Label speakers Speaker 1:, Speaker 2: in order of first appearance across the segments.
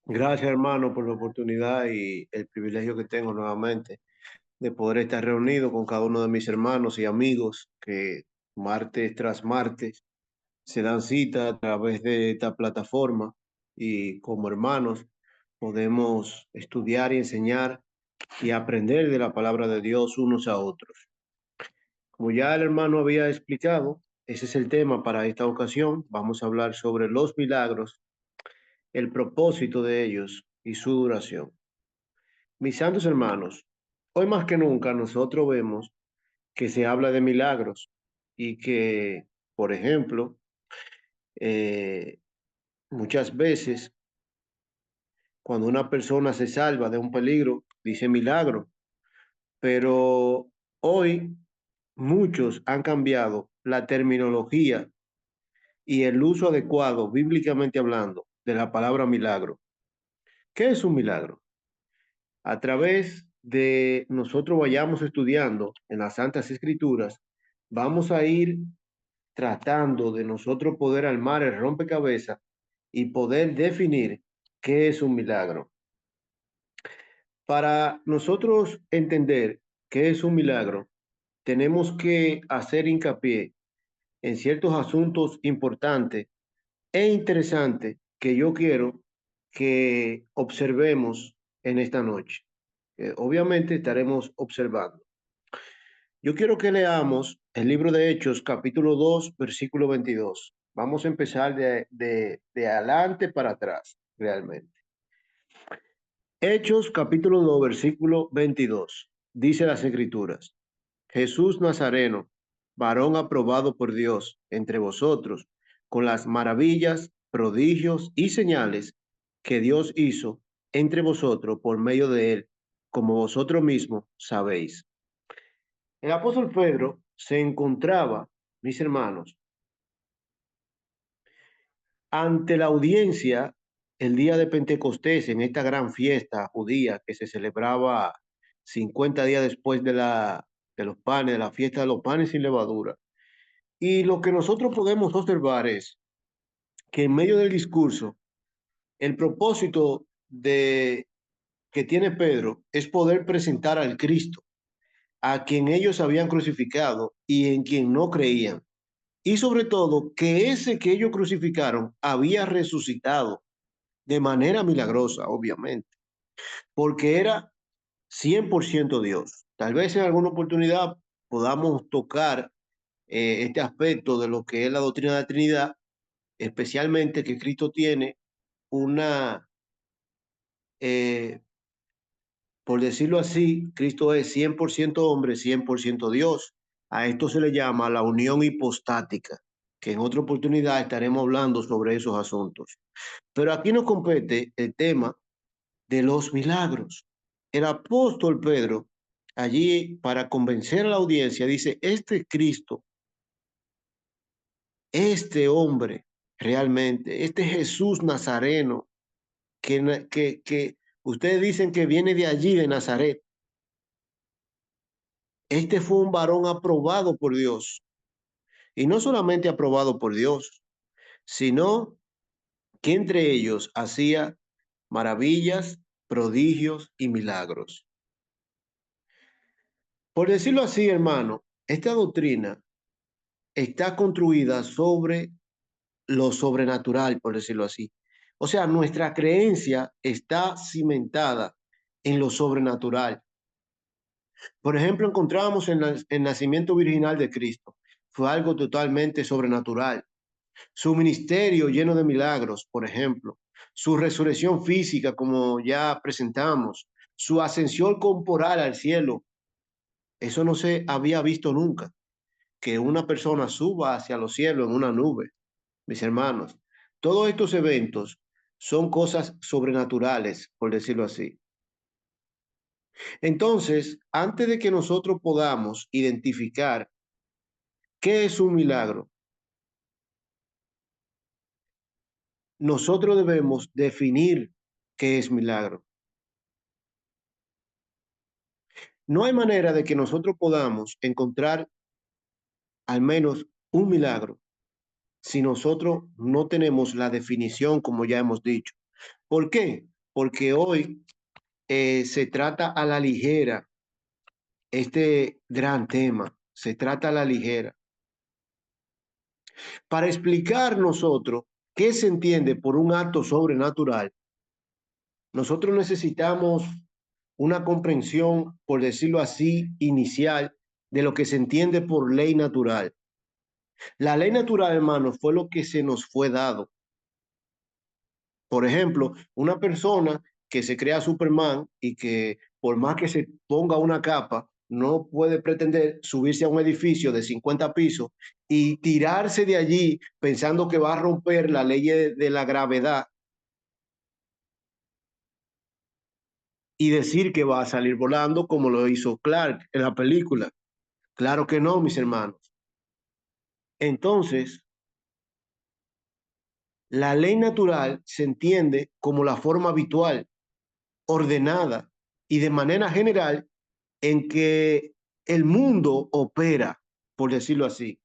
Speaker 1: Gracias, hermano, por la oportunidad y el privilegio que tengo nuevamente de poder estar reunido con cada uno de mis hermanos y amigos que martes tras martes se dan cita a través de esta plataforma y como hermanos podemos estudiar y enseñar y aprender de la palabra de Dios unos a otros. Como ya el hermano había explicado, ese es el tema para esta ocasión. Vamos a hablar sobre los milagros, el propósito de ellos y su duración. Mis santos hermanos, hoy más que nunca nosotros vemos que se habla de milagros y que, por ejemplo, eh, muchas veces cuando una persona se salva de un peligro, dice milagro, pero hoy muchos han cambiado la terminología y el uso adecuado, bíblicamente hablando, de la palabra milagro. ¿Qué es un milagro? A través de nosotros vayamos estudiando en las Santas Escrituras, vamos a ir tratando de nosotros poder armar el rompecabezas y poder definir qué es un milagro. Para nosotros entender qué es un milagro, tenemos que hacer hincapié en ciertos asuntos importantes e interesantes que yo quiero que observemos en esta noche. Obviamente estaremos observando. Yo quiero que leamos el libro de Hechos, capítulo 2, versículo 22. Vamos a empezar de adelante para atrás, realmente. Hechos, capítulo 2, versículo 22. Dice las Escrituras: Jesús Nazareno, varón aprobado por Dios entre vosotros, con las maravillas, prodigios y señales que Dios hizo entre vosotros por medio de él, como vosotros mismos sabéis. El apóstol Pedro se encontraba, mis hermanos, ante la audiencia el día de Pentecostés, en esta gran fiesta judía que se celebraba 50 días después de los panes, de la fiesta de los panes sin levadura. Y lo que nosotros podemos observar es que en medio del discurso, el propósito que tiene Pedro es poder presentar al Cristo, a quien ellos habían crucificado y en quien no creían. Y sobre todo, que ese que ellos crucificaron había resucitado de manera milagrosa, obviamente, porque era 100% Dios. Tal vez en alguna oportunidad podamos tocar este aspecto de lo que es la doctrina de la Trinidad, especialmente que Cristo tiene una, eh, por decirlo así, Cristo es 100% hombre, 100% Dios. A esto se le llama la unión hipostática, que en otra oportunidad estaremos hablando sobre esos asuntos. Pero aquí nos compete el tema de los milagros. El apóstol Pedro, allí para convencer a la audiencia, dice, este Cristo, este hombre, realmente, este Jesús Nazareno, que ustedes dicen que viene de allí, de Nazaret, este fue un varón aprobado por Dios. Y no solamente aprobado por Dios, sino que entre ellos hacía maravillas, prodigios y milagros. Por decirlo así, hermano, esta doctrina está construida sobre lo sobrenatural, por decirlo así. O sea, nuestra creencia está cimentada en lo sobrenatural. Por ejemplo, encontramos en el nacimiento virginal de Cristo. Fue algo totalmente sobrenatural. Su ministerio lleno de milagros, por ejemplo. Su resurrección física, como ya presentamos. Su ascensión corporal al cielo. Eso no se había visto nunca, que una persona suba hacia los cielos en una nube. Mis hermanos, todos estos eventos son cosas sobrenaturales, por decirlo así. Entonces, antes de que nosotros podamos identificar qué es un milagro, nosotros debemos definir qué es milagro. No hay manera de que nosotros podamos encontrar al menos un milagro si nosotros no tenemos la definición, como ya hemos dicho. ¿Por qué? porque hoy se trata a la ligera este gran tema, se trata a la ligera. Para explicar nosotros qué se entiende por un acto sobrenatural, nosotros necesitamos una comprensión, por decirlo así, inicial de lo que se entiende por ley natural. La ley natural, hermanos, fue lo que se nos fue dado. Por ejemplo, una persona que se crea Superman y que por más que se ponga una capa, no puede pretender subirse a un edificio de 50 pisos y tirarse de allí pensando que va a romper la ley de la gravedad y decir que va a salir volando como lo hizo Clark en la película. Claro que no, mis hermanos. Entonces, la ley natural se entiende como la forma habitual, ordenada y de manera general en que el mundo opera, por decirlo así.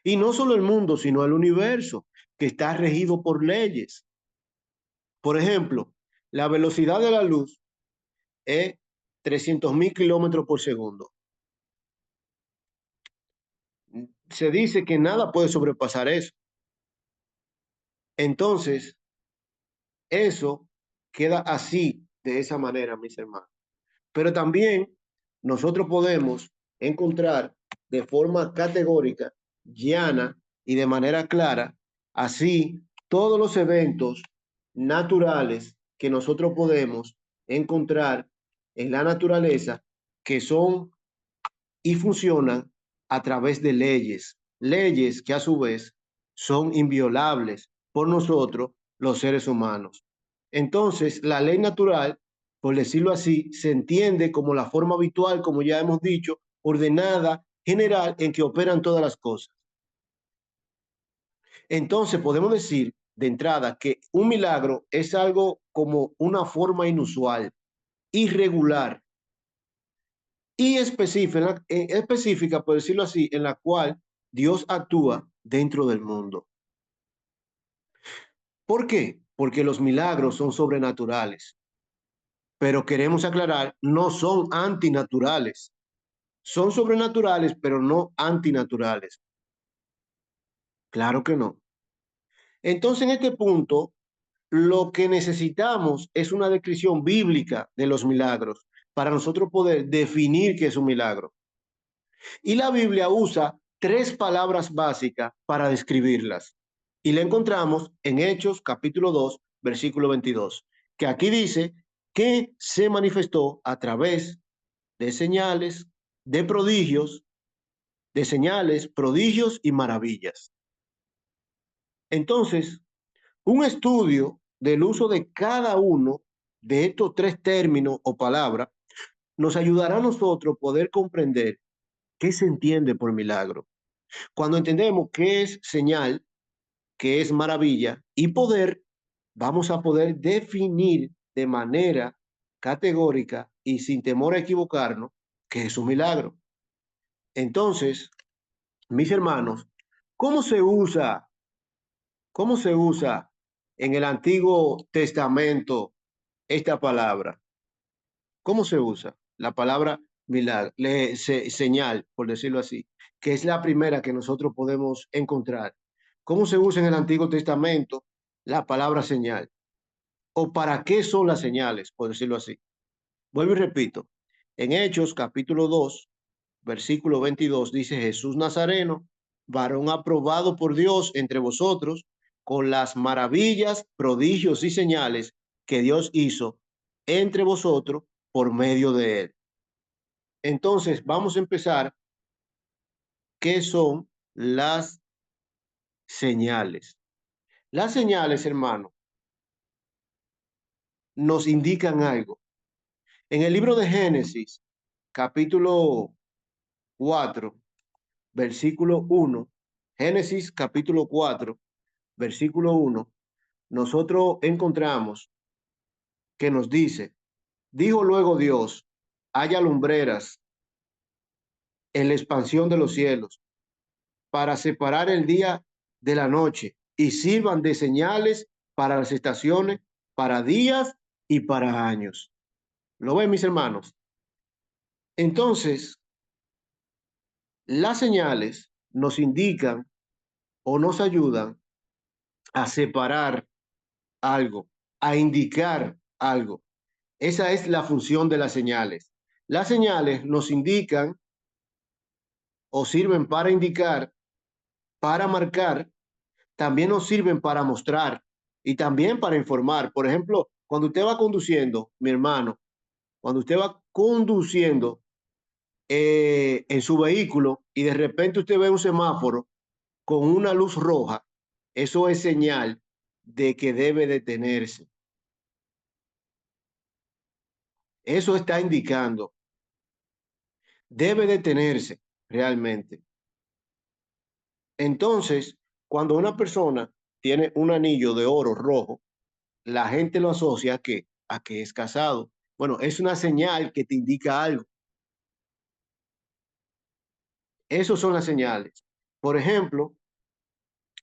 Speaker 1: Y no solo el mundo, sino el universo, que está regido por leyes. Por ejemplo, la velocidad de la luz es 300.000 kilómetros por segundo. Se dice que nada puede sobrepasar eso. Entonces, eso queda así, de esa manera, mis hermanos. Pero también nosotros podemos encontrar de forma categórica, llana y de manera clara, así todos los eventos naturales que nosotros podemos encontrar en la naturaleza que son y funcionan a través de leyes, leyes que a su vez son inviolables por nosotros, los seres humanos. Entonces, la ley natural, por decirlo así, se entiende como la forma habitual, como ya hemos dicho, ordenada, general, en que operan todas las cosas. Entonces, podemos decir de entrada que un milagro es algo como una forma inusual, irregular, y específica, por decirlo así, en la cual Dios actúa dentro del mundo. ¿Por qué? Porque los milagros son sobrenaturales, pero queremos aclarar, no son antinaturales. Son sobrenaturales, pero no antinaturales. Claro que no. Entonces, en este punto, lo que necesitamos es una descripción bíblica de los milagros para nosotros poder definir qué es un milagro. Y la Biblia usa tres palabras básicas para describirlas. Y la encontramos en Hechos capítulo 2, versículo 22, que aquí dice que se manifestó a través de señales, de prodigios, de señales, prodigios y maravillas. Entonces, un estudio del uso de cada uno de estos tres términos o palabras nos ayudará a nosotros poder comprender qué se entiende por milagro. Cuando entendemos qué es señal, qué es maravilla y poder, vamos a poder definir de manera categórica y sin temor a equivocarnos qué es un milagro. Entonces, mis hermanos, ¿cómo se usa, cómo se usa en el Antiguo Testamento esta palabra? ¿Cómo se usa la palabra milagro, señal, por decirlo así, que es la primera que nosotros podemos encontrar? ¿Cómo se usa en el Antiguo Testamento la palabra señal? ¿O para qué son las señales, por decirlo así? Vuelvo y repito. En Hechos capítulo 2, versículo 22, dice Jesús Nazareno, varón aprobado por Dios entre vosotros, con las maravillas, prodigios y señales que Dios hizo entre vosotros por medio de él. Entonces, vamos a empezar. ¿Qué son las señales? Las señales, hermano, nos indican algo. En el libro de Génesis, capítulo 4, versículo 1, Génesis capítulo 4, versículo 1, nosotros encontramos que nos dice, dijo luego Dios, haya lumbreras en la expansión de los cielos para separar el día de la noche y sirvan de señales para las estaciones, para días y para años. ¿Lo ven, mis hermanos? Entonces, las señales nos indican o nos ayudan a separar algo, a indicar algo. Esa es la función de las señales. Las señales nos indican o sirven para indicar, para marcar, también nos sirven para mostrar y también para informar. Por ejemplo, cuando usted va conduciendo, mi hermano, cuando usted va conduciendo en su vehículo y de repente usted ve un semáforo con una luz roja, eso es señal de que debe detenerse. Eso está indicando, debe detenerse realmente. Entonces, cuando una persona tiene un anillo de oro rojo, la gente lo asocia a que es casado. Bueno, es una señal que te indica algo. Esas son las señales. Por ejemplo,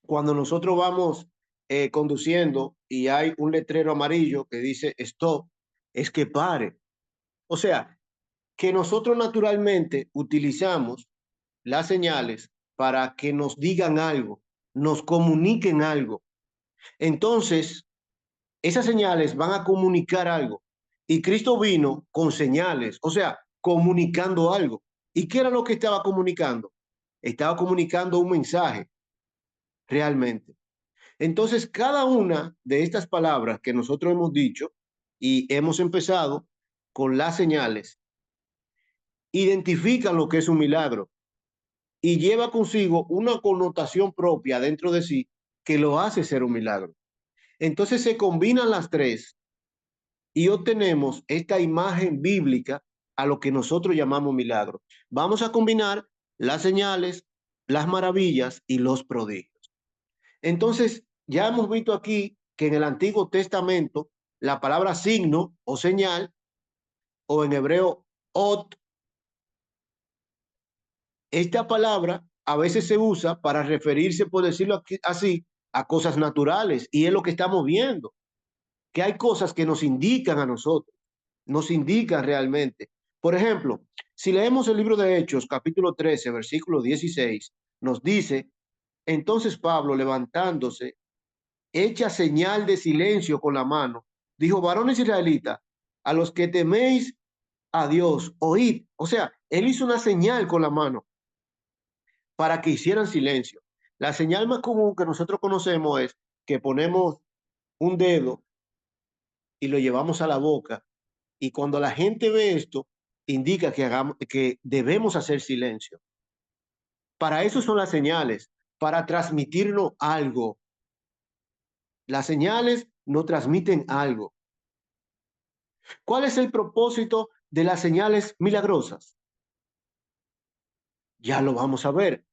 Speaker 1: cuando nosotros vamos conduciendo y hay un letrero amarillo que dice stop, es que pare. O sea, que nosotros naturalmente utilizamos las señales para que nos digan algo, nos comuniquen algo. Entonces, esas señales van a comunicar algo. Y Cristo vino con señales, o sea, comunicando algo. ¿Y qué era lo que estaba comunicando? Estaba comunicando un mensaje realmente. Entonces, cada una de estas palabras que nosotros hemos dicho y hemos empezado con las señales, identifican lo que es un milagro y lleva consigo una connotación propia dentro de sí que lo hace ser un milagro. Entonces se combinan las tres y obtenemos esta imagen bíblica a lo que nosotros llamamos milagro. Vamos a combinar las señales, las maravillas y los prodigios. Entonces, ya hemos visto aquí que en el Antiguo Testamento la palabra signo o señal, o en hebreo ot, esta palabra a veces se usa para referirse, por decirlo así, a cosas naturales, y es lo que estamos viendo, que hay cosas que nos indican a nosotros, nos indican realmente. Por ejemplo, si leemos el libro de Hechos, capítulo 13, versículo 16, nos dice, entonces Pablo, levantándose, hecha señal de silencio con la mano, dijo, varones israelitas, a los que teméis a Dios, oíd. O sea, él hizo una señal con la mano para que hicieran silencio. La señal más común que nosotros conocemos es que ponemos un dedo y lo llevamos a la boca y cuando la gente ve esto, indica que debemos hacer silencio. Para eso son las señales, para transmitirnos algo. Las señales nos transmiten algo. ¿Cuál es el propósito de las señales milagrosas? Ya lo vamos a ver.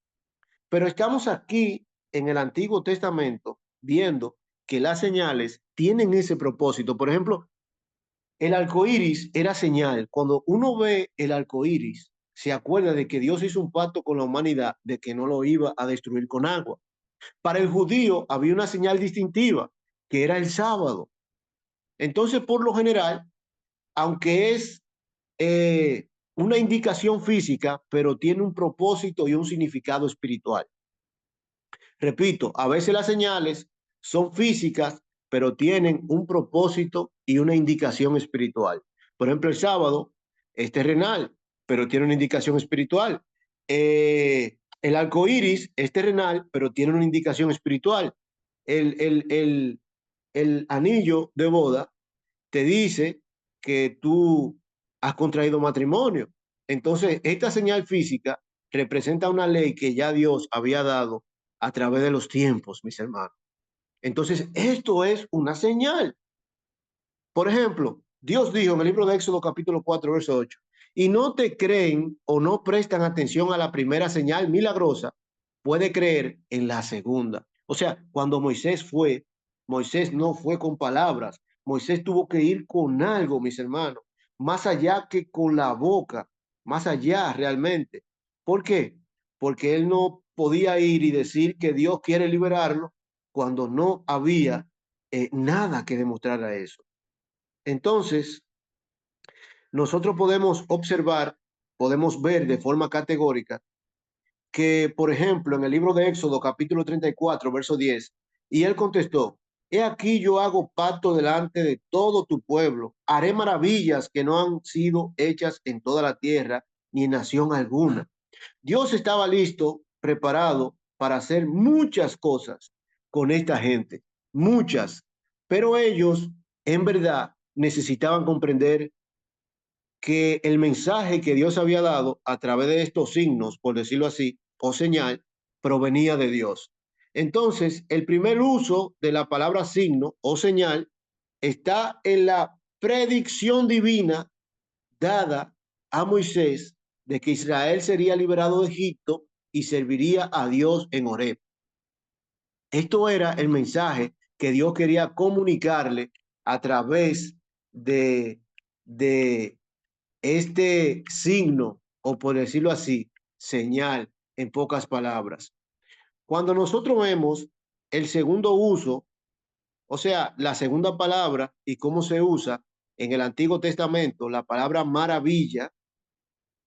Speaker 1: Pero estamos aquí en el Antiguo Testamento viendo que las señales tienen ese propósito. Por ejemplo, el arco iris era señal. Cuando uno ve el arco iris, se acuerda de que Dios hizo un pacto con la humanidad de que no lo iba a destruir con agua. Para el judío había una señal distintiva, que era el sábado. Entonces, por lo general, aunque es una indicación física, pero tiene un propósito y un significado espiritual. Repito, a veces las señales son físicas, pero tienen un propósito y una indicación espiritual. Por ejemplo, el sábado es terrenal, pero tiene una indicación espiritual. El arco iris es terrenal, pero tiene una indicación espiritual. El, el, el, el anillo de boda te dice que tú has contraído matrimonio. Entonces, esta señal física representa una ley que ya Dios había dado a través de los tiempos, mis hermanos. Entonces, esto es una señal. Por ejemplo, Dios dijo en el libro de Éxodo capítulo 4, verso 8, y no te creen o no prestan atención a la primera señal milagrosa, puede creer en la segunda. O sea, cuando Moisés fue, Moisés no fue con palabras, Moisés tuvo que ir con algo, mis hermanos, más allá que con la boca, más allá realmente. ¿Por qué? Porque él no podía ir y decir que Dios quiere liberarlo cuando no había nada que demostrar a eso. Entonces, nosotros podemos observar, podemos ver de forma categórica que, por ejemplo, en el libro de Éxodo, capítulo 34, verso 10, y él contestó, he aquí yo hago pacto delante de todo tu pueblo, haré maravillas que no han sido hechas en toda la tierra, ni en nación alguna. Dios estaba listo, preparado para hacer muchas cosas con esta gente, muchas, pero ellos en verdad necesitaban comprender que el mensaje que Dios había dado a través de estos signos, por decirlo así, o señal, provenía de Dios. Entonces, el primer uso de la palabra signo o señal está en la predicción divina dada a Moisés de que Israel sería liberado de Egipto y serviría a Dios en Horeb. Esto era el mensaje que Dios quería comunicarle a través de, de este signo, o por decirlo así, señal, en pocas palabras. Cuando nosotros vemos el segundo uso, o sea, la segunda palabra y cómo se usa en el Antiguo Testamento, la palabra maravilla,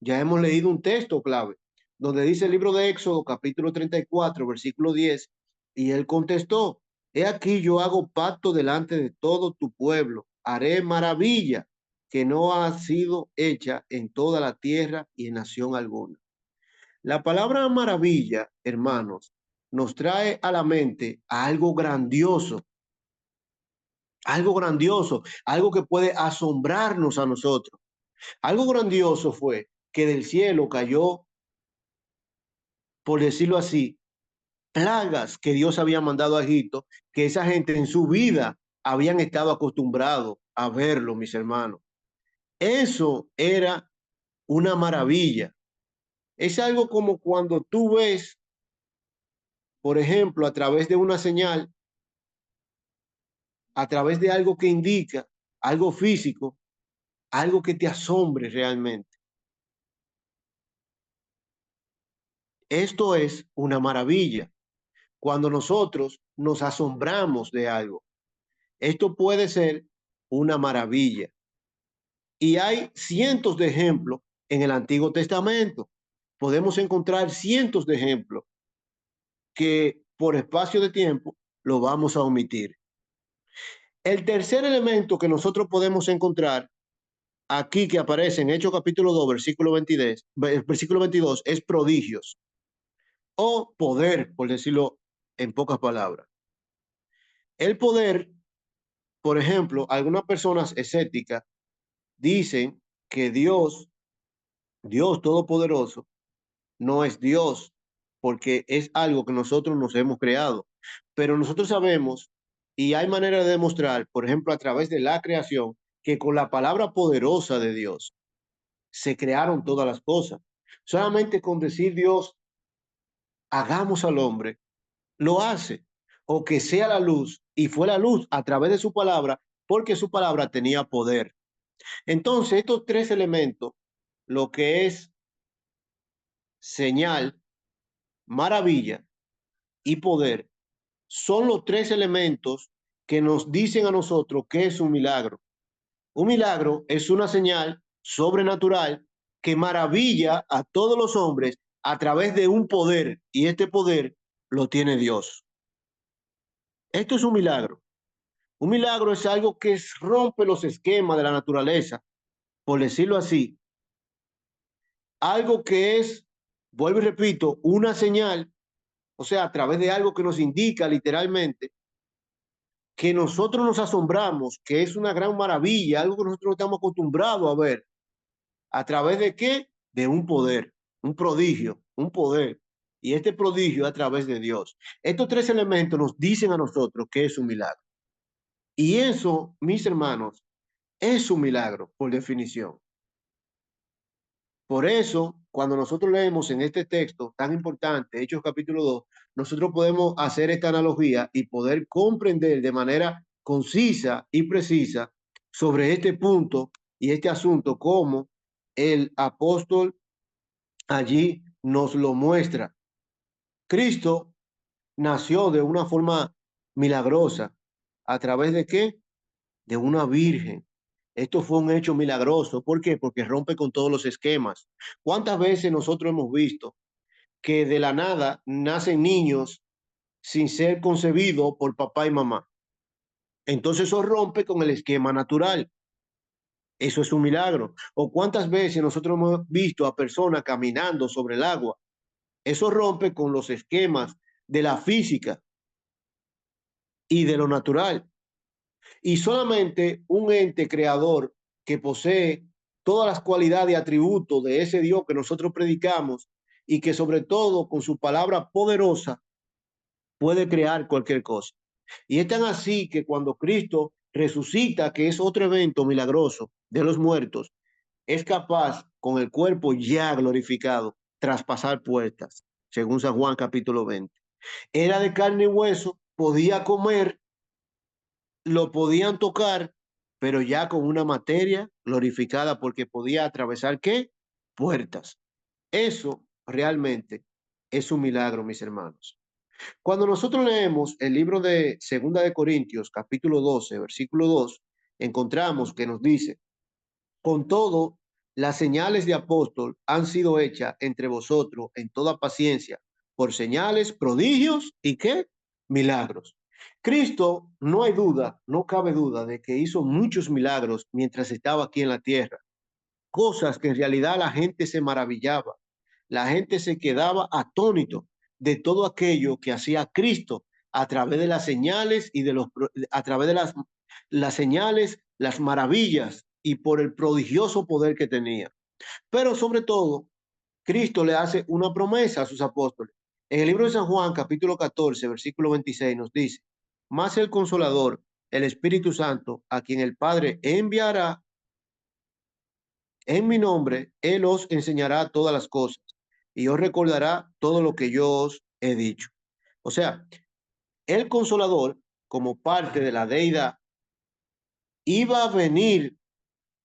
Speaker 1: ya hemos leído un texto clave donde dice el libro de Éxodo, capítulo 34, versículo 10, y él contestó, he aquí yo hago pacto delante de todo tu pueblo, haré maravilla que no ha sido hecha en toda la tierra y en nación alguna. La palabra maravilla, hermanos, nos trae a la mente algo grandioso, algo que puede asombrarnos a nosotros. Algo grandioso fue que del cielo cayó, por decirlo así, plagas que Dios había mandado a Egipto, que esa gente en su vida habían estado acostumbrados a verlo, mis hermanos. Eso era una maravilla. Es algo como cuando tú ves, por ejemplo, a través de una señal, a través de algo que indica, algo físico, algo que te asombre realmente. Esto es una maravilla. Cuando nosotros nos asombramos de algo, esto puede ser una maravilla. Y hay cientos de ejemplos en el Antiguo Testamento. Podemos encontrar cientos de ejemplos que por espacio de tiempo lo vamos a omitir. El tercer elemento que nosotros podemos encontrar aquí que aparece en Hechos capítulo 2, versículo 22, es prodigios o poder, por decirlo en pocas palabras. El poder, por ejemplo, algunas personas escépticas dicen que Dios Todopoderoso, no es Dios, porque es algo que nosotros nos hemos creado. Pero nosotros sabemos, y hay manera de demostrar, por ejemplo, a través de la creación, que con la palabra poderosa de Dios se crearon todas las cosas. Solamente con decir Dios, hagamos al hombre, lo hace. O que sea la luz, y fue la luz a través de su palabra, porque su palabra tenía poder. Entonces, estos tres elementos, lo que es señal, maravilla y poder, son los tres elementos que nos dicen a nosotros qué es un milagro. Un milagro es una señal sobrenatural que maravilla a todos los hombres a través de un poder, y este poder lo tiene Dios. Esto es un milagro. Un milagro es algo que rompe los esquemas de la naturaleza, por decirlo así. Algo que es, vuelvo y repito, una señal, o sea, a través de algo que nos indica literalmente que nosotros nos asombramos, que es una gran maravilla, algo que nosotros no estamos acostumbrados a ver. ¿A través de qué? De un poder, un prodigio, un poder. Y este prodigio a través de Dios. Estos tres elementos nos dicen a nosotros que es un milagro. Y eso, mis hermanos, es un milagro por definición. Por eso, cuando nosotros leemos en este texto tan importante, Hechos capítulo 2, nosotros podemos hacer esta analogía y poder comprender de manera concisa y precisa sobre este punto y este asunto como el apóstol allí nos lo muestra. Cristo nació de una forma milagrosa. ¿A través de qué? De una virgen. Esto fue un hecho milagroso. ¿Por qué? Porque rompe con todos los esquemas. ¿Cuántas veces nosotros hemos visto que de la nada nacen niños sin ser concebidos por papá y mamá? Entonces eso rompe con el esquema natural. Eso es un milagro. ¿O cuántas veces nosotros hemos visto a personas caminando sobre el agua? Eso rompe con los esquemas de la física y de lo natural. Y solamente un ente creador que posee todas las cualidades y atributos de ese Dios que nosotros predicamos y que sobre todo con su palabra poderosa puede crear cualquier cosa. Y es tan así que cuando Cristo resucita, que es otro evento milagroso de los muertos, es capaz con el cuerpo ya glorificado traspasar puertas, según San Juan capítulo 20. Era de carne y hueso, podía comer, lo podían tocar, pero ya con una materia glorificada porque podía atravesar ¿qué? Puertas. Eso realmente es un milagro, mis hermanos. Cuando nosotros leemos el libro de Segunda de Corintios, capítulo 12, versículo 2, encontramos que nos dice, con todo, las señales de apóstol han sido hechas entre vosotros en toda paciencia, por señales, prodigios y qué? Milagros. Cristo, no hay duda, no cabe duda de que hizo muchos milagros mientras estaba aquí en la tierra, cosas que en realidad la gente se maravillaba, la gente se quedaba atónito de todo aquello que hacía Cristo a través de las señales y a través de las señales, las maravillas y por el prodigioso poder que tenía. Pero sobre todo, Cristo le hace una promesa a sus apóstoles. En el libro de San Juan, capítulo 14, versículo 26, nos dice, más el Consolador, el Espíritu Santo, a quien el Padre enviará en mi nombre, Él os enseñará todas las cosas y os recordará todo lo que yo os he dicho. O sea, el Consolador, como parte de la deidad, iba a venir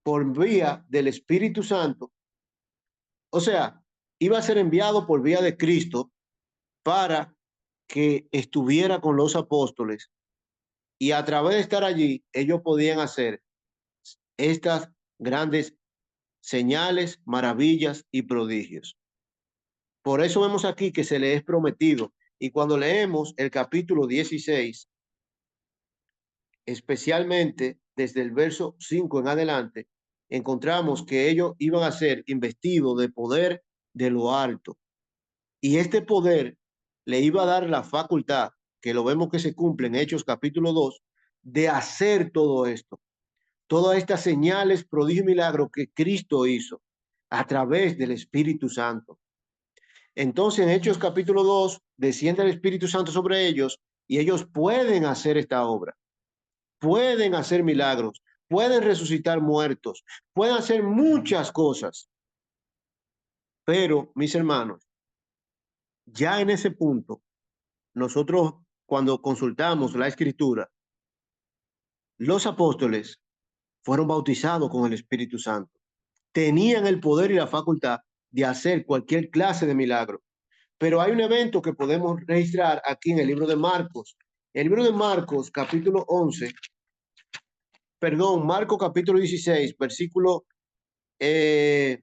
Speaker 1: por vía del Espíritu Santo. O sea, iba a ser enviado por vía de Cristo para que estuviera con los apóstoles y a través de estar allí, ellos podían hacer estas grandes señales, maravillas y prodigios. Por eso vemos aquí que se le es prometido. Y cuando leemos el capítulo 16, especialmente desde el verso 5 en adelante, encontramos que ellos iban a ser investidos de poder de lo alto. Y este poder le iba a dar la facultad, que lo vemos que se cumple en Hechos capítulo 2, de hacer todo esto. Todas estas señales, prodigios y milagros que Cristo hizo a través del Espíritu Santo. Entonces, en Hechos capítulo 2, desciende el Espíritu Santo sobre ellos y ellos pueden hacer esta obra, pueden hacer milagros, pueden resucitar muertos, pueden hacer muchas cosas. Pero, mis hermanos, ya en ese punto, nosotros cuando consultamos la Escritura, los apóstoles fueron bautizados con el Espíritu Santo. Tenían el poder y la facultad de hacer cualquier clase de milagro. Pero hay un evento que podemos registrar aquí en el libro de Marcos. El libro de Marcos, capítulo 11, perdón, Marcos capítulo 16, versículo 12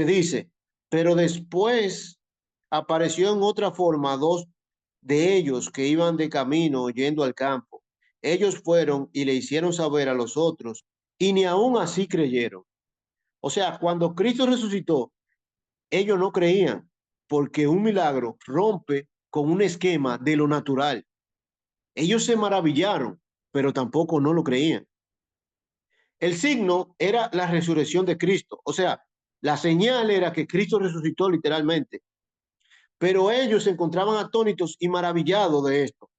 Speaker 1: dice, pero después apareció en otra forma dos de ellos que iban de camino yendo al campo. Ellos fueron y le hicieron saber a los otros y ni aún así creyeron. O sea, cuando Cristo resucitó, ellos no creían porque un milagro rompe con un esquema de lo natural. Ellos se maravillaron, pero tampoco no lo creían. El signo era la resurrección de Cristo, o sea, la señal era que Cristo resucitó literalmente, pero ellos se encontraban atónitos y maravillados de esto,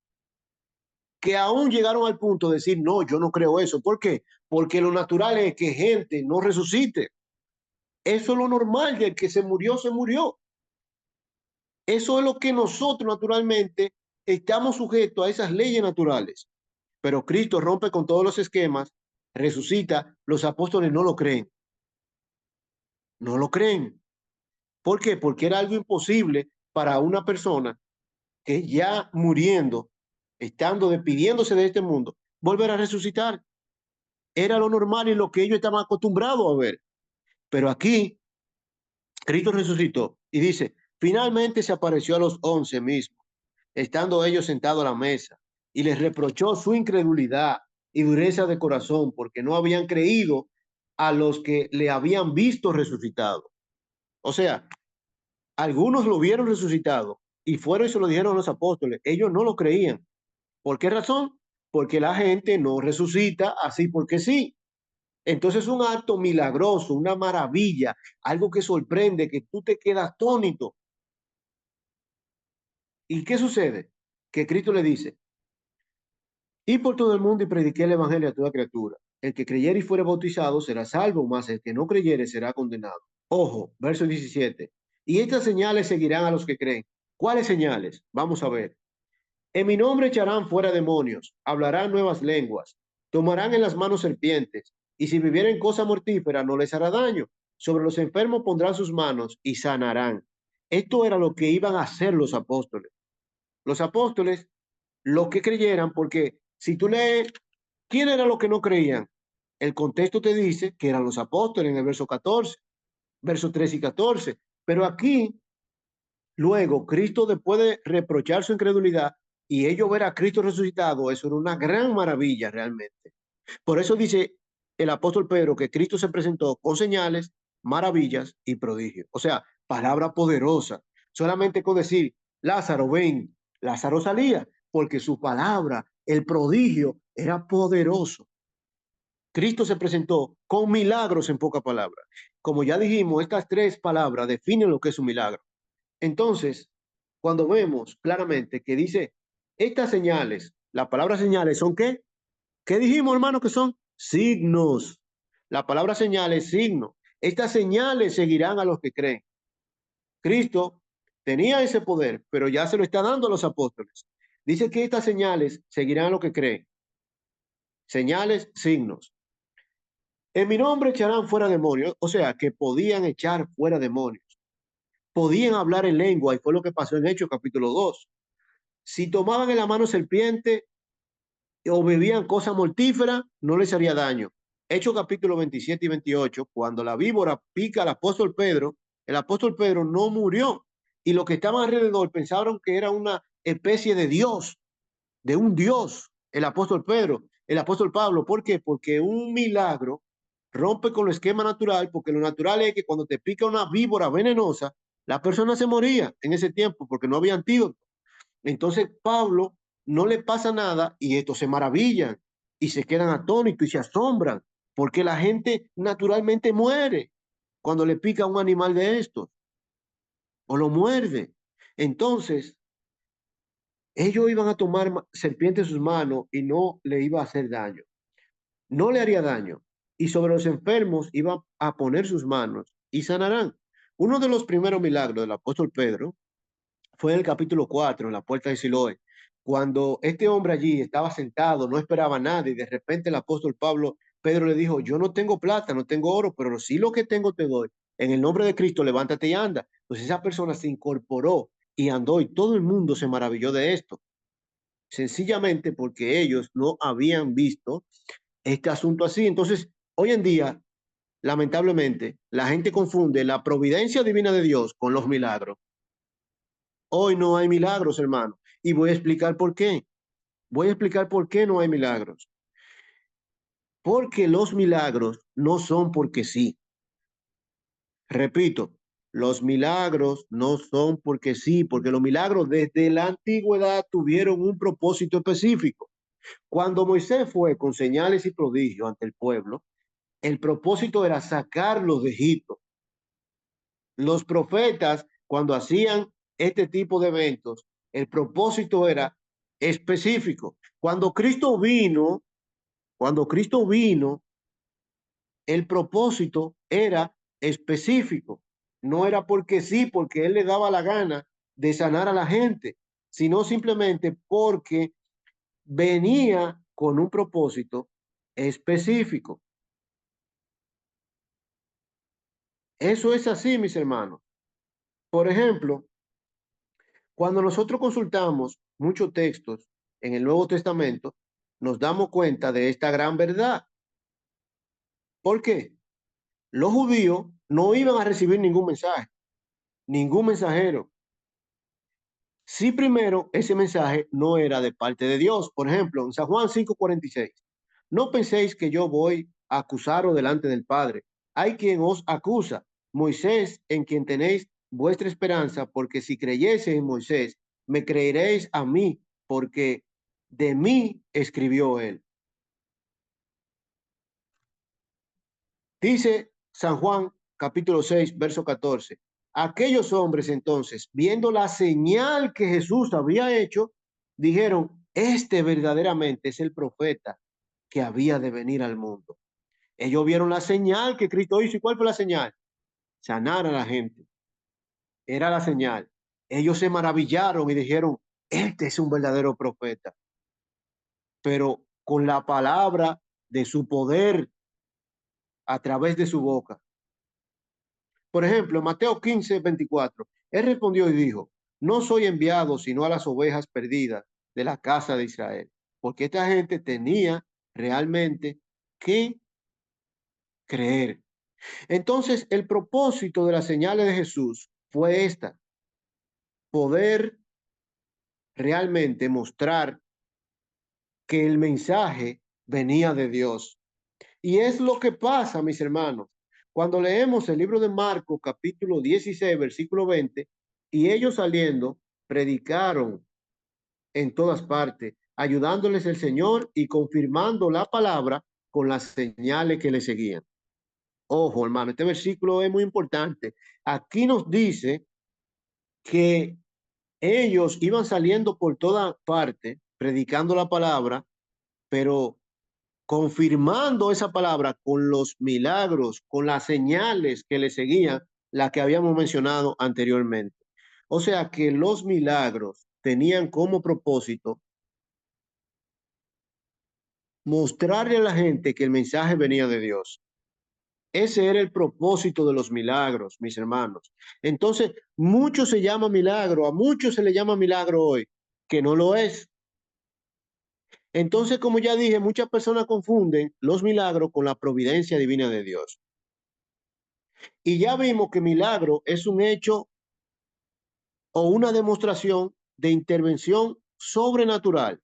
Speaker 1: que aún llegaron al punto de decir, no, yo no creo eso. ¿Por qué? Porque lo natural es que gente no resucite. Eso es lo normal, del que se murió, se murió. Eso es lo que nosotros naturalmente estamos sujetos a esas leyes naturales. Pero Cristo rompe con todos los esquemas, resucita, los apóstoles no lo creen. No lo creen. ¿Por qué? Porque era algo imposible para una persona que ya muriendo, estando despidiéndose de este mundo, volver a resucitar. era lo normal y lo que ellos estaban acostumbrados a ver. Pero aquí Cristo resucitó y dice, finalmente se apareció a los 11 mismos, estando ellos sentados a la mesa, y les reprochó su incredulidad y dureza de corazón, porque no habían creído a los que le habían visto resucitado. O sea, algunos lo vieron resucitado y fueron y se lo dijeron a los apóstoles. Ellos no lo creían. ¿Por qué razón? Porque la gente no resucita así porque sí. Entonces es un acto milagroso, una maravilla, algo que sorprende, que tú te quedas atónito. ¿Y qué sucede? Que Cristo le dice, y por todo el mundo y prediqué el evangelio a toda criatura. El que creyere y fuere bautizado será salvo, mas el que no creyere será condenado. Ojo, verso 17. Y estas señales seguirán a los que creen. ¿Cuáles señales? Vamos a ver. En mi nombre echarán fuera demonios, hablarán nuevas lenguas, tomarán en las manos serpientes, y si vivieren cosa mortífera no les hará daño. Sobre los enfermos pondrán sus manos y sanarán. Esto era lo que iban a hacer los apóstoles. Los apóstoles, lo que creyeran, porque si tú lees, ¿quién eran los que no creían? El contexto te dice que eran los apóstoles en el verso 14, versos 13 y 14. Pero aquí, luego, Cristo después de reprochar su incredulidad y ellos ver a Cristo resucitado, eso era una gran maravilla realmente. Por eso dice el apóstol Pedro que Cristo se presentó con señales, maravillas y prodigios. O sea, palabra poderosa. Solamente con decir, Lázaro, ven, Lázaro salía, porque su palabra, el prodigio, era poderoso. Cristo se presentó con milagros en pocas palabras. Como ya dijimos, estas tres palabras definen lo que es un milagro. Entonces, cuando vemos claramente que dice, estas señales, la palabra señales son ¿qué? ¿Qué dijimos, hermano, que son? Signos. La palabra señales, signo. Estas señales seguirán a los que creen. Cristo tenía ese poder, pero ya se lo está dando a los apóstoles. Dice que estas señales seguirán a los que creen. Señales, signos. En mi nombre echarán fuera demonios, o sea, que podían echar fuera demonios. Podían hablar en lengua, y fue lo que pasó en Hechos capítulo 2. Si tomaban en la mano serpiente o bebían cosa mortífera, no les haría daño. Hechos capítulo 27 y 28, cuando la víbora pica al apóstol Pedro, el apóstol Pedro no murió. Y los que estaban alrededor pensaron que era una especie de Dios, de un Dios, el apóstol Pedro, el apóstol Pablo. ¿Por qué? Porque un milagro rompe con lo esquema natural, porque lo natural es que cuando te pica una víbora venenosa, la persona se moría en ese tiempo porque no había antídoto. Entonces Pablo no le pasa nada y estos se maravillan y se quedan atónitos y se asombran porque la gente naturalmente muere cuando le pica un animal de estos o lo muerde. Entonces ellos iban a tomar serpiente en sus manos y no le iba a hacer daño, no le haría daño. Y sobre los enfermos iba a poner sus manos y sanarán. Uno de los primeros milagros del apóstol Pedro fue en el capítulo 4 en la puerta de Siloé, cuando este hombre allí estaba sentado, no esperaba nada, y de repente el apóstol Pedro le dijo, yo no tengo plata, no tengo oro, pero sí lo que tengo te doy. En el nombre de Cristo, levántate y anda. Entonces esa persona se incorporó y andó, y todo el mundo se maravilló de esto, sencillamente porque ellos no habían visto este asunto así. Entonces, hoy en día, lamentablemente, la gente confunde la providencia divina de Dios con los milagros. Hoy no hay milagros, hermano. Y voy a explicar por qué. Voy a explicar por qué no hay milagros. Porque los milagros no son porque sí. Repito, los milagros no son porque sí, porque los milagros desde la antigüedad tuvieron un propósito específico. Cuando Moisés fue con señales y prodigios ante el pueblo, el propósito era sacarlos de Egipto. Los profetas, cuando hacían este tipo de eventos, el propósito era específico. Cuando Cristo vino, el propósito era específico. No era porque sí, porque él le daba la gana de sanar a la gente, sino simplemente porque venía con un propósito específico. Eso es así, mis hermanos. Por ejemplo, cuando nosotros consultamos muchos textos en el Nuevo Testamento, nos damos cuenta de esta gran verdad. ¿Por qué? Los judíos no iban a recibir ningún mensaje, ningún mensajero. Si primero ese mensaje no era de parte de Dios. Por ejemplo, en San Juan 5:46, no penséis que yo voy a acusaros delante del Padre. Hay quien os acusa, Moisés, en quien tenéis vuestra esperanza, porque si creyese en Moisés, me creeréis a mí, porque de mí escribió él. Dice San Juan capítulo 6, verso 14. Aquellos hombres entonces, viendo la señal que Jesús había hecho, dijeron, este verdaderamente es el profeta que había de venir al mundo. Ellos vieron la señal que Cristo hizo. ¿Y cuál fue la señal? Sanar a la gente. Era la señal. Ellos se maravillaron y dijeron, este es un verdadero profeta. Pero con la palabra de su poder a través de su boca. Por ejemplo, Mateo 15:24, él respondió y dijo, no soy enviado sino a las ovejas perdidas de la casa de Israel, porque esta gente tenía realmente que creer. Entonces, el propósito de las señales de Jesús fue esta, poder realmente mostrar que el mensaje venía de Dios. Y es lo que pasa, mis hermanos, cuando leemos el libro de Marcos, capítulo 16, versículo 20, y ellos saliendo, predicaron en todas partes, ayudándoles el Señor y confirmando la palabra con las señales que le seguían. Ojo, hermano, este versículo es muy importante. Aquí nos dice que ellos iban saliendo por toda parte, predicando la palabra, pero confirmando esa palabra con los milagros, con las señales que le seguían, la que habíamos mencionado anteriormente. O sea que los milagros tenían como propósito mostrarle a la gente que el mensaje venía de Dios. Ese era el propósito de los milagros, mis hermanos. Entonces, mucho se llama milagro, a muchos se le llama milagro hoy, que no lo es. Entonces, como ya dije, muchas personas confunden los milagros con la providencia divina de Dios. Y ya vimos que milagro es un hecho o una demostración de intervención sobrenatural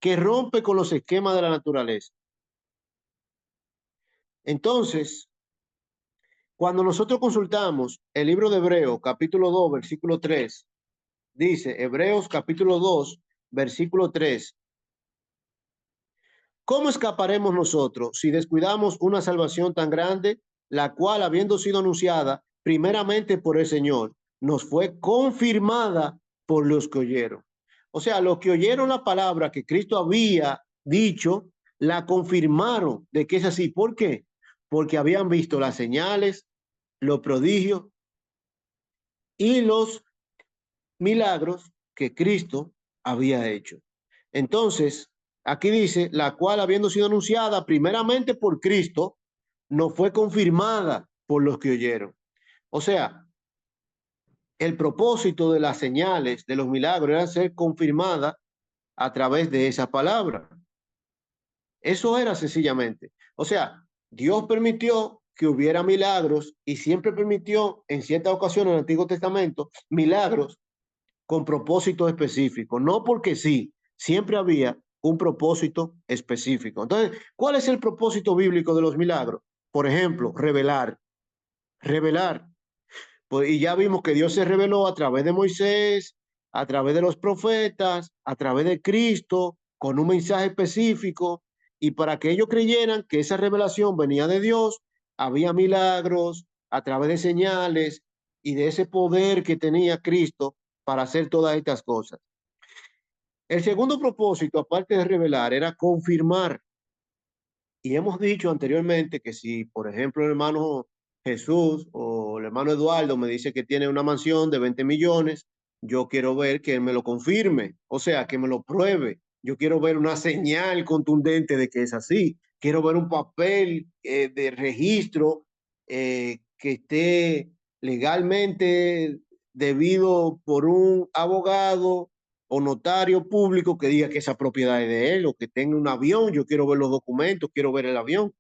Speaker 1: que rompe con los esquemas de la naturaleza. Entonces, cuando nosotros consultamos el libro de Hebreos, capítulo 2, versículo 3, dice, Hebreos capítulo 2, versículo 3, ¿cómo escaparemos nosotros si descuidamos una salvación tan grande, la cual, habiendo sido anunciada primeramente por el Señor, nos fue confirmada por los que oyeron? O sea, los que oyeron la palabra que Cristo había dicho, la confirmaron de que es así. ¿Por qué? Porque habían visto las señales, los prodigios y los milagros que Cristo había hecho. Entonces, aquí dice, la cual habiendo sido anunciada primeramente por Cristo, no fue confirmada por los que oyeron. O sea, el propósito de las señales, de los milagros, era ser confirmada a través de esa palabra. Eso era sencillamente. O sea, Dios permitió que hubiera milagros y siempre permitió en ciertas ocasiones en el Antiguo Testamento milagros con propósito específico, no porque sí, siempre había un propósito específico. Entonces, ¿cuál es el propósito bíblico de los milagros? Por ejemplo, revelar. Pues, y ya vimos que Dios se reveló a través de Moisés, a través de los profetas, a través de Cristo, con un mensaje específico, y para que ellos creyeran que esa revelación venía de Dios, había milagros a través de señales y de ese poder que tenía Cristo para hacer todas estas cosas. El segundo propósito, aparte de revelar, era confirmar. Y hemos dicho anteriormente que si, por ejemplo, el hermano Jesús o el hermano Eduardo me dice que tiene una mansión de 20 millones, yo quiero ver que él me lo confirme, o sea, que me lo pruebe. Yo quiero ver una señal contundente de que es así. Quiero ver un papel de registro que esté legalmente debido por un abogado o notario público que diga que esa propiedad es de él o que tenga un avión. Yo quiero ver los documentos, quiero ver el avión.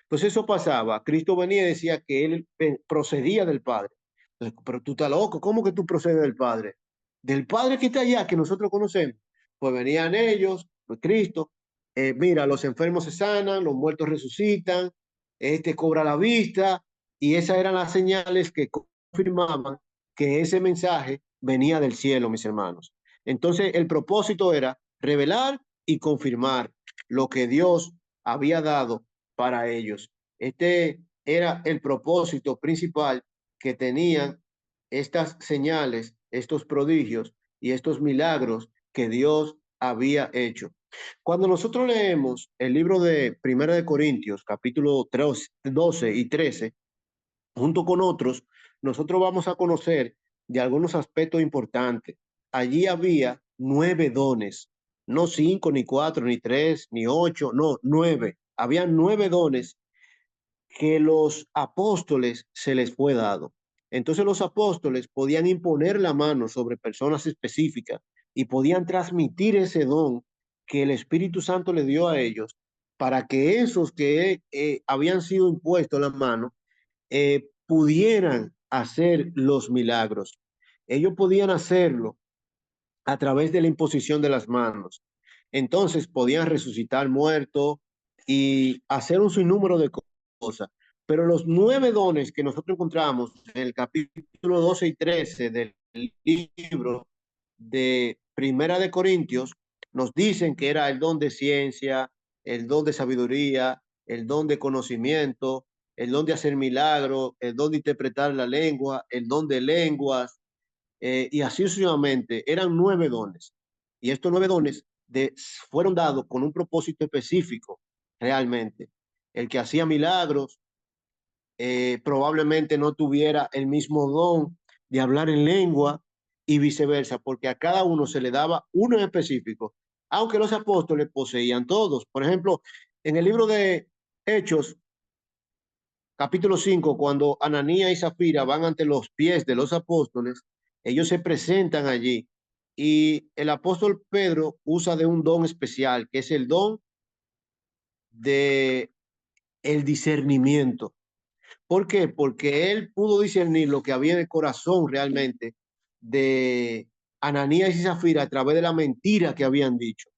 Speaker 1: Pues eso pasaba. Cristo venía y decía que él procedía del Padre. Entonces, pero tú estás loco, ¿cómo que tú procedes del Padre? Del Padre que está allá, que nosotros conocemos. Pues venían ellos, pues Cristo, mira, los enfermos se sanan, los muertos resucitan, este cobra la vista, y esas eran las señales que confirmaban que ese mensaje venía del cielo, mis hermanos. Entonces, el propósito era revelar y confirmar lo que Dios había dado para ellos. Este era el propósito principal que tenían estas señales, estos prodigios y estos milagros que Dios había hecho. Cuando nosotros leemos el libro de Primera de Corintios, capítulo 12 y 13, junto con otros, nosotros vamos a conocer de algunos aspectos importantes. Allí había 9 dones, no 5, ni 4, ni 3, ni 8, no, 9. Había 9 dones que los apóstoles se les fue dado. Entonces los apóstoles podían imponer la mano sobre personas específicas y podían transmitir ese don que el Espíritu Santo le dio a ellos para que esos que habían sido impuestos la mano pudieran hacer los milagros. Ellos podían hacerlo a través de la imposición de las manos. Entonces podían resucitar muertos y hacer un sinnúmero de cosas. Pero los 9 dones que nosotros encontramos en el capítulo 12 y 13 del libro de Primera de Corintios nos dicen que era el don de ciencia, el don de sabiduría, el don de conocimiento, el don de hacer milagros, el don de interpretar la lengua, el don de lenguas, y así sucesivamente. Eran 9 dones. Y estos 9 dones fueron dados con un propósito específico, realmente. El que hacía milagros probablemente no tuviera el mismo don de hablar en lengua y viceversa, porque a cada uno se le daba uno en específico, aunque los apóstoles poseían todos. Por ejemplo, en el libro de Hechos, capítulo 5, cuando Ananías y Zafira van ante los pies de los apóstoles, ellos se presentan allí y el apóstol Pedro usa de un don especial, que es el don de el discernimiento. ¿Por qué? Porque él pudo discernir lo que había en el corazón realmente de Ananías y Zafira a través de la mentira que habían dicho.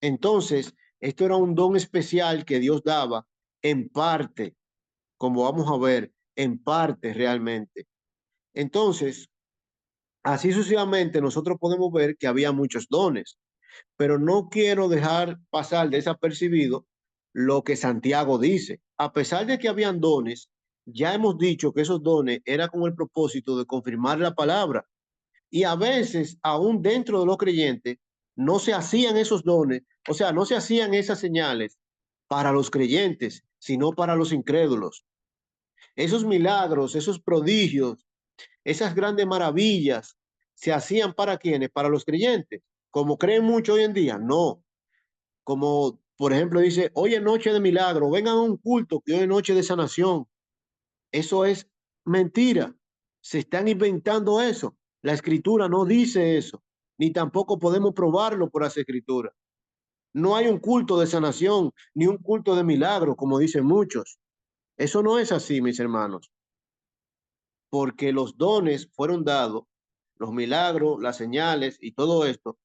Speaker 1: Entonces, esto era un don especial que Dios daba en parte, como vamos a ver, en parte realmente. Entonces, así sucesivamente, nosotros podemos ver que había muchos dones, pero no quiero dejar pasar desapercibido lo que Santiago dice. A pesar de que habían dones, ya hemos dicho que esos dones eran con el propósito de confirmar la palabra. Y a veces, aún dentro de los creyentes, no se hacían esos dones, o sea, no se hacían esas señales para los creyentes, sino para los incrédulos. Esos milagros, esos prodigios, esas grandes maravillas se hacían para quienes, para los creyentes, como creen mucho hoy en día, no. Como por ejemplo dice, hoy es noche de milagro, vengan a un culto que hoy es noche de sanación. Eso es mentira. Se están inventando eso. La escritura no dice eso, ni tampoco podemos probarlo por las escrituras. No hay un culto de sanación, ni un culto de milagro, como dicen muchos. Eso no es así, mis hermanos, porque los dones fueron dados, los milagros, las señales y todo esto,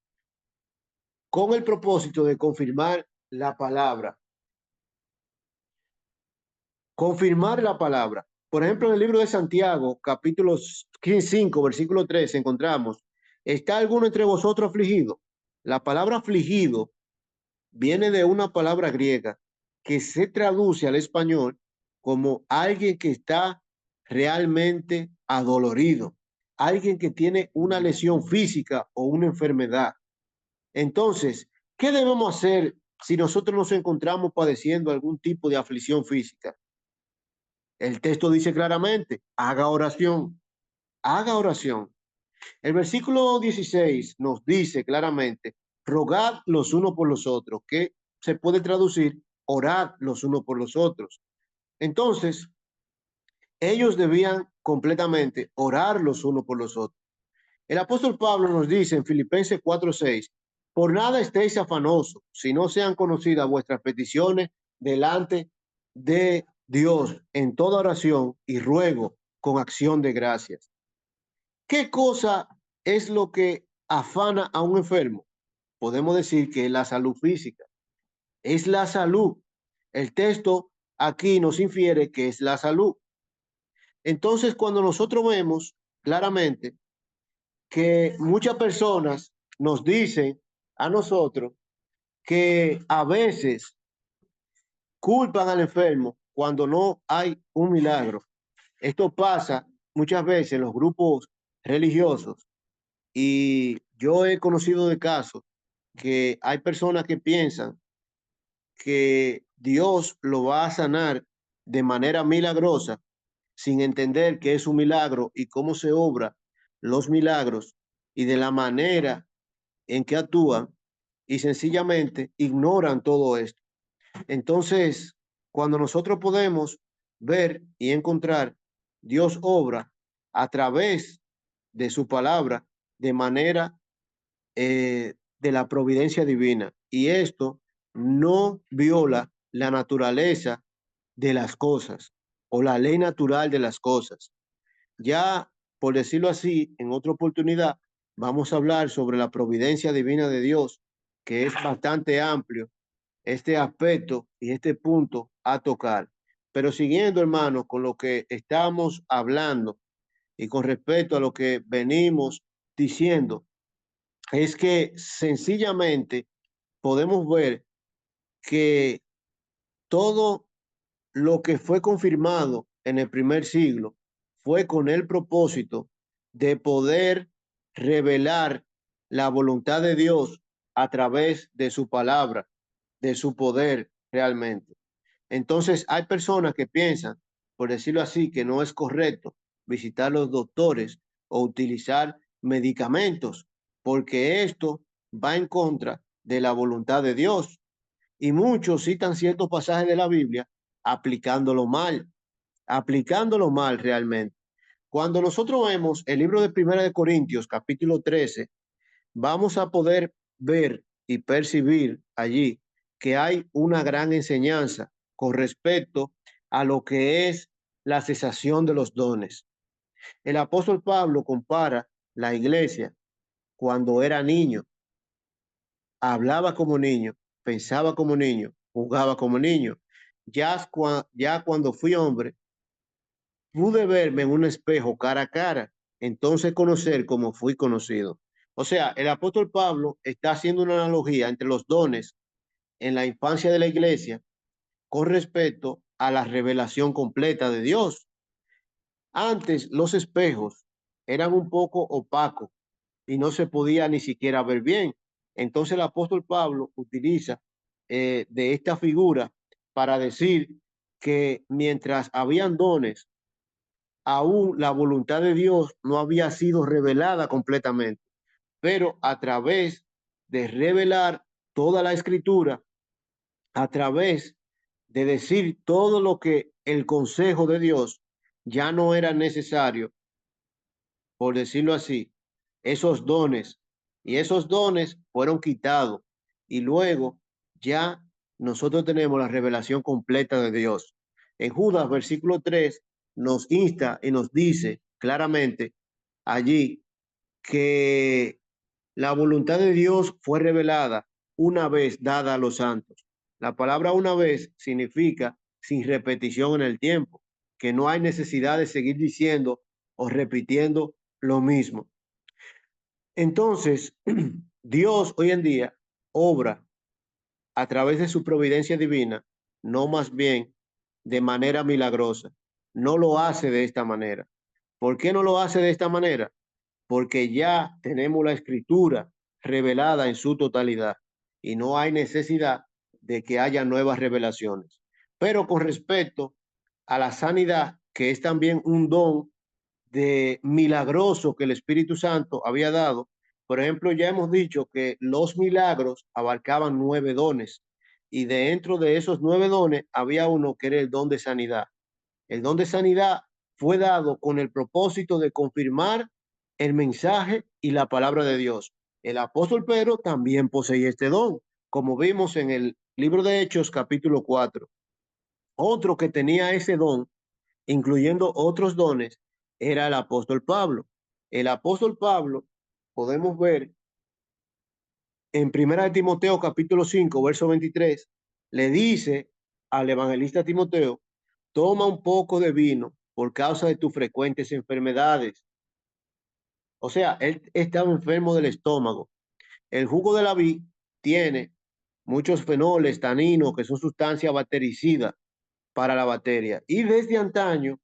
Speaker 1: con el propósito de confirmar la palabra. Confirmar la palabra. Por ejemplo, en el libro de Santiago, capítulo 5, versículo 3, encontramos, ¿está alguno entre vosotros afligido? La palabra afligido viene de una palabra griega que se traduce al español como alguien que está realmente adolorido, alguien que tiene una lesión física o una enfermedad. Entonces, ¿qué debemos hacer si nosotros nos encontramos padeciendo algún tipo de aflicción física? El texto dice claramente, haga oración, haga oración. El versículo 16 nos dice claramente, rogad los unos por los otros, que se puede traducir, orad los unos por los otros. Entonces, ellos debían completamente orar los unos por los otros. El apóstol Pablo nos dice en Filipenses 4:6, por nada estéis afanosos, si no sean conocidas vuestras peticiones delante de Dios en toda oración y ruego con acción de gracias. ¿Qué cosa es lo que afana a un enfermo? Podemos decir que es la salud física, es la salud. El texto aquí nos infiere que es la salud. Entonces, cuando nosotros vemos claramente que muchas personas nos dicen a nosotros que a veces culpan al enfermo cuando no hay un milagro. Esto pasa muchas veces en los grupos religiosos y yo he conocido de casos que hay personas que piensan que Dios lo va a sanar de manera milagrosa sin entender qué es un milagro y cómo se obra los milagros y de la manera en que actúan y sencillamente ignoran todo esto. Entonces, cuando nosotros podemos ver y encontrar, Dios obra a través de su palabra de manera de la providencia divina. Y esto no viola la naturaleza de las cosas o la ley natural de las cosas. Ya, por decirlo así, en otra oportunidad, vamos a hablar sobre la providencia divina de Dios, que es bastante amplio este aspecto y este punto a tocar. Pero siguiendo, hermano, con lo que estamos hablando y con respecto a lo que venimos diciendo, es que sencillamente podemos ver que todo lo que fue confirmado en el primer siglo fue con el propósito de poder revelar la voluntad de Dios a través de su palabra, de su poder realmente. Entonces hay personas que piensan, por decirlo así, que no es correcto visitar los doctores o utilizar medicamentos, porque esto va en contra de la voluntad de Dios. Y muchos citan ciertos pasajes de la Biblia aplicándolo mal realmente. Cuando nosotros vemos el libro de Primera de Corintios, capítulo 13, vamos a poder ver y percibir allí que hay una gran enseñanza con respecto a lo que es la cesación de los dones. El apóstol Pablo compara la iglesia cuando era niño, hablaba como niño, pensaba como niño, jugaba como niño. Ya cuando fui hombre, pude verme en un espejo cara a cara, entonces conocer como fui conocido. O sea, el apóstol Pablo está haciendo una analogía entre los dones en la infancia de la iglesia con respecto a la revelación completa de Dios. Antes los espejos eran un poco opacos y no se podía ni siquiera ver bien. Entonces el apóstol Pablo utiliza de esta figura para decir que mientras habían dones, aún la voluntad de Dios no había sido revelada completamente, pero a través de revelar toda la escritura, a través de decir todo lo que el consejo de Dios ya no era necesario, por decirlo así, esos dones, y esos dones fueron quitados, y luego ya nosotros tenemos la revelación completa de Dios. En Judas, versículo 3, nos insta y nos dice claramente allí que la voluntad de Dios fue revelada una vez dada a los santos. La palabra una vez significa sin repetición en el tiempo, que no hay necesidad de seguir diciendo o repitiendo lo mismo. Entonces, Dios hoy en día obra a través de su providencia divina, no más bien de manera milagrosa. No lo hace de esta manera. ¿Por qué no lo hace de esta manera? Porque ya tenemos la escritura revelada en su totalidad y no hay necesidad de que haya nuevas revelaciones. Pero con respecto a la sanidad, que es también un don de milagroso que el Espíritu Santo había dado, por ejemplo, ya hemos dicho que los milagros abarcaban 9 dones y dentro de esos 9 dones había uno que era el don de sanidad. El don de sanidad fue dado con el propósito de confirmar el mensaje y la palabra de Dios. El apóstol Pedro también poseía este don, como vimos en el libro de Hechos capítulo 4. Otro que tenía ese don, incluyendo otros dones, era el apóstol Pablo. El apóstol Pablo, podemos ver en Primera de Timoteo capítulo 5 verso 23, le dice al evangelista Timoteo: toma un poco de vino por causa de tus frecuentes enfermedades. O sea, él estaba enfermo del estómago. El jugo de la vid tiene muchos fenoles, taninos, que son sustancias bactericidas para la bacteria. Y desde antaño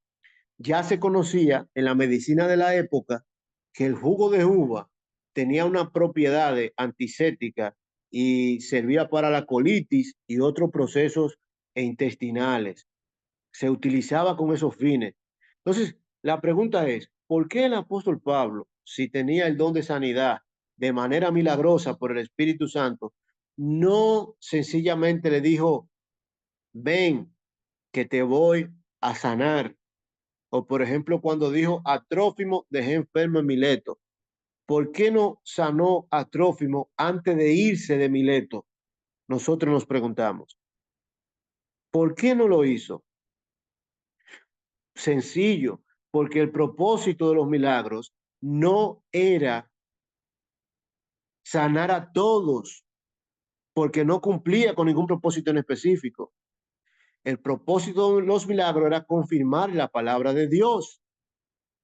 Speaker 1: ya se conocía en la medicina de la época que el jugo de uva tenía una propiedad antiséptica y servía para la colitis y otros procesos intestinales. Se utilizaba con esos fines. Entonces, la pregunta es, ¿por qué el apóstol Pablo, si tenía el don de sanidad de manera milagrosa por el Espíritu Santo, no sencillamente le dijo: ven, que te voy a sanar? O por ejemplo, cuando dijo a Trófimo, dejé enfermo en Mileto. ¿Por qué no sanó a Trófimo antes de irse de Mileto? Nosotros nos preguntamos. ¿Por qué no lo hizo? Sencillo, porque el propósito de los milagros no era sanar a todos, porque no cumplía con ningún propósito en específico. El propósito de los milagros era confirmar la palabra de Dios.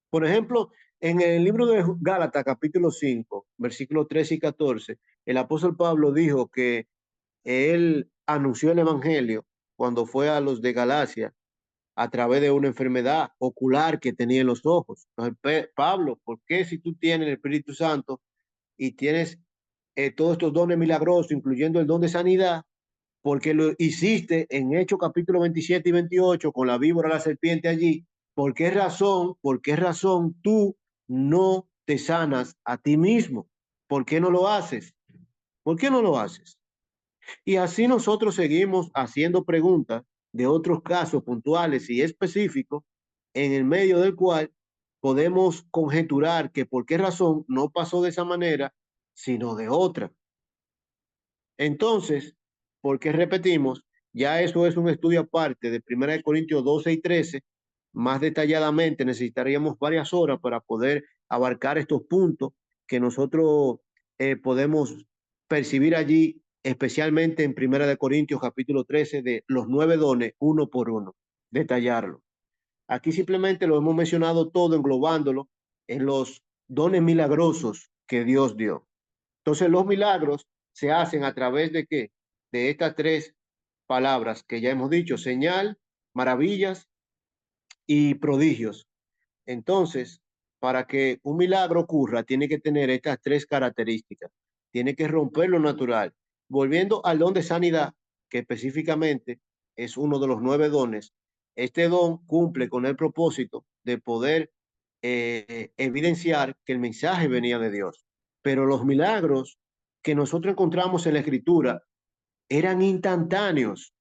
Speaker 1: Por ejemplo, en el libro de Gálatas, capítulo 5, versículos 13 y 14, el apóstol Pablo dijo que él anunció el evangelio cuando fue a los de Galacia a través de una enfermedad ocular que tenía en los ojos. Entonces, Pablo, ¿por qué, si tú tienes el Espíritu Santo y tienes todos estos dones milagrosos, incluyendo el don de sanidad, porque lo hiciste en Hechos capítulo 27 y 28 con la víbora, la serpiente allí? Por qué razón tú no te sanas a ti mismo? ¿Por qué no lo haces? ¿Por qué no lo haces? Y así nosotros seguimos haciendo preguntas de otros casos puntuales y específicos, en el medio del cual podemos conjeturar que por qué razón no pasó de esa manera, sino de otra. Entonces, ¿por qué repetimos? Ya eso es un estudio aparte de 1 Corintios 12 y 13. Más detalladamente necesitaríamos varias horas para poder abarcar estos puntos que nosotros podemos percibir allí, especialmente en 1 Corintios capítulo 13, de los 9 dones, uno por uno, detallarlo. Aquí simplemente lo hemos mencionado todo, englobándolo en los dones milagrosos que Dios dio. Entonces, los milagros se hacen a través de qué? De estas tres palabras que ya hemos dicho: señal, maravillas y prodigios. Entonces, para que un milagro ocurra, tiene que tener estas tres características. Tiene que romper lo natural. Volviendo al don de sanidad, que específicamente es uno de los 9 dones, este don cumple con el propósito de poder evidenciar que el mensaje venía de Dios. Pero los milagros que nosotros encontramos en la Escritura eran instantáneos,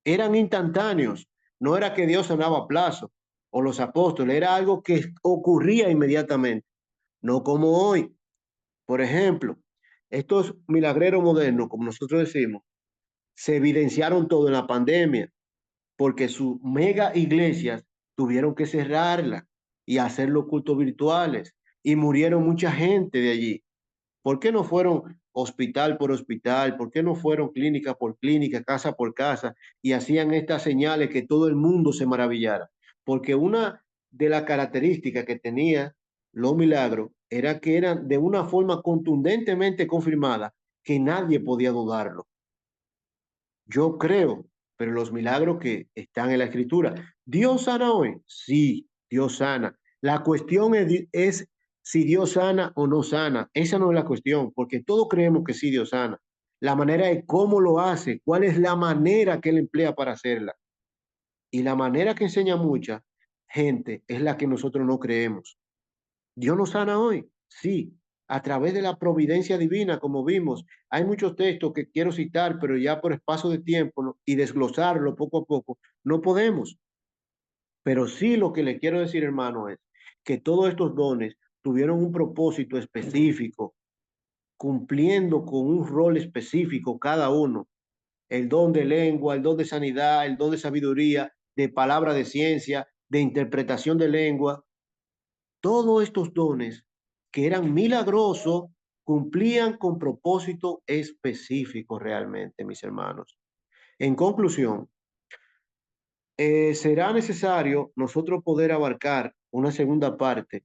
Speaker 1: eran instantáneos. No era que Dios sanaba a plazo o los apóstoles, era algo que ocurría inmediatamente, no como hoy. Por ejemplo, estos milagreros modernos, como nosotros decimos, se evidenciaron todo en la pandemia, porque sus mega iglesias tuvieron que cerrarla y hacer los cultos virtuales, y murieron mucha gente de allí. ¿Por qué no fueron hospital por hospital? ¿Por qué no fueron clínica por clínica, casa por casa, y hacían estas señales que todo el mundo se maravillara? Porque una de las características que tenía los milagros era que eran de una forma contundentemente confirmada que nadie podía dudarlo. Yo creo, pero los milagros que están en la Escritura. ¿Dios sana hoy? Sí, Dios sana. La cuestión es si Dios sana o no sana. Esa no es la cuestión, porque todos creemos que sí, Dios sana. La manera es cómo lo hace, cuál es la manera que Él emplea para hacerla. Y la manera que enseña mucha gente es la que nosotros no creemos. Dios nos sana hoy, sí, a través de la providencia divina, como vimos. Hay muchos textos que quiero citar, pero ya por espacio de tiempo, ¿no?, y desglosarlo poco a poco, no podemos. Pero sí, lo que le quiero decir, hermano, es que todos estos dones tuvieron un propósito específico, cumpliendo con un rol específico cada uno. el don de lengua, el don de sanidad, el don de sabiduría, de palabra de ciencia, de interpretación de lengua. Todos estos dones que eran milagrosos cumplían con propósito específico realmente, mis hermanos. En conclusión, será necesario nosotros poder abarcar una segunda parte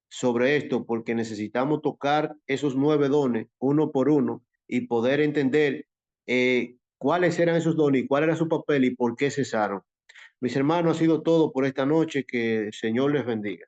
Speaker 1: sobre esto porque necesitamos tocar esos 9 dones uno por uno y poder entender cuáles eran esos dones y cuál era su papel y por qué cesaron. Mis hermanos, ha sido todo por esta noche. Que el Señor les bendiga.